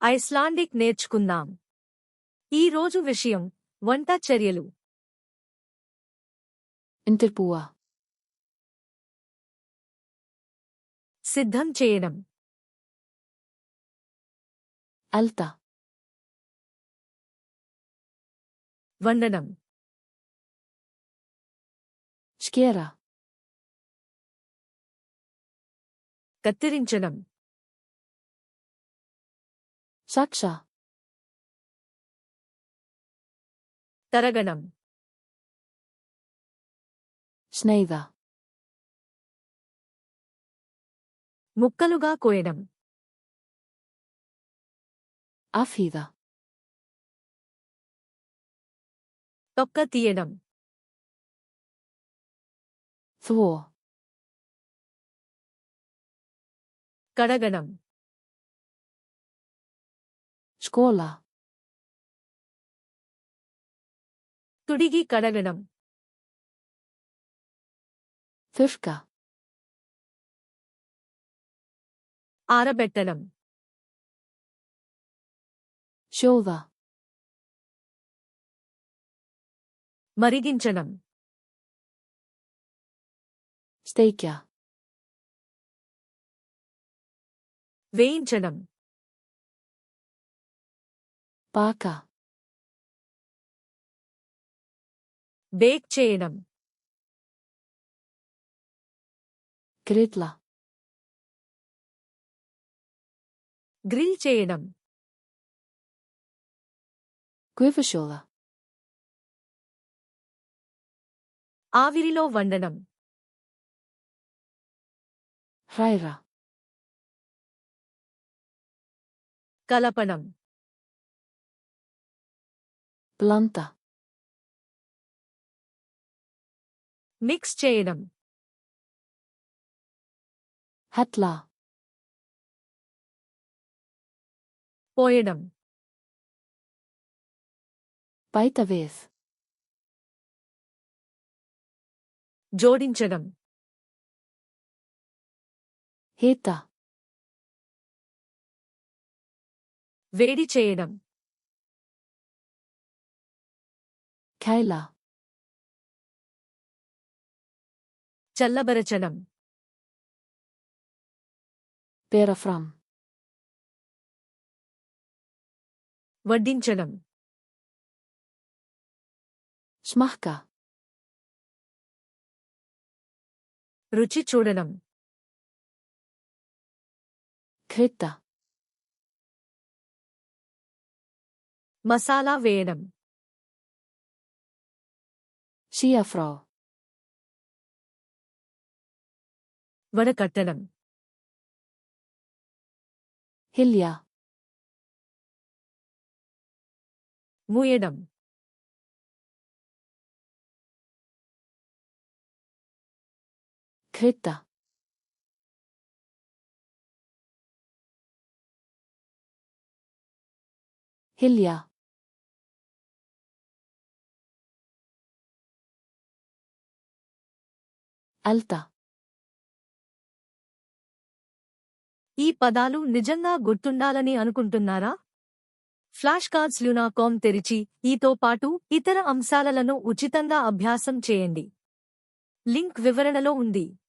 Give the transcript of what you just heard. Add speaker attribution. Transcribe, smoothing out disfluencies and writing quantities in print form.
Speaker 1: Icelandic నేర్చుకుందాం. ఈ రోజు విషయం వంట చర్యలు.
Speaker 2: Undirbúa.
Speaker 1: సిద్ధం చేయడం.
Speaker 2: Elda.
Speaker 1: వండడం.
Speaker 2: Skera.
Speaker 1: కత్తిరించడం.
Speaker 2: Saxa.
Speaker 1: తరగడం.
Speaker 2: Sneiða.
Speaker 1: ముక్కలుగా కోయడం.
Speaker 2: Afhýða.
Speaker 1: తొక్క తీయడం.
Speaker 2: Þvo.
Speaker 1: కడగడం.
Speaker 2: Skåla.
Speaker 1: తుడిగి కడగడం.
Speaker 2: Þurrka.
Speaker 1: ఆరబెట్టడం.
Speaker 2: Sjóða.
Speaker 1: మరిగించడం.
Speaker 2: Steikja.
Speaker 1: వేయించడం.
Speaker 2: Baka.
Speaker 1: బేక్ చేయడం.
Speaker 2: Grilla.
Speaker 1: గ్రిల్ చేయడం.
Speaker 2: Gufusjóða.
Speaker 1: ఆవిరిలో వండడం.
Speaker 2: Hræra.
Speaker 1: కలపడం.
Speaker 2: Blanda.
Speaker 1: మిక్స్ చేయడం.
Speaker 2: Hella.
Speaker 1: పోయడం.
Speaker 2: Bæta við.
Speaker 1: జోడించడం.
Speaker 2: Hita.
Speaker 1: వేడి చేయడం.
Speaker 2: Kæla.
Speaker 1: చల్లబరచడం.
Speaker 2: Bera fram.
Speaker 1: వడ్డించడం.
Speaker 2: Smakka.
Speaker 1: రుచి చూడడం.
Speaker 2: Krydda.
Speaker 1: మసాలా వేయడం.
Speaker 2: Sia frá.
Speaker 1: వడకట్టడం.
Speaker 2: Hylja.
Speaker 1: మూయడం.
Speaker 2: Krydda. Hylja. Elda.
Speaker 1: ఈ పదాలు నిజంగా గుర్తుండాలని అనుకుంటున్నారా? ఫ్లాష్ కార్డ్స్ లునా.com తెరిచి ఈతో పాటు ఇతర అంశాలను ఉచితంగా అభ్యాసం చేయండి. లింక్ వివరణలో ఉంది.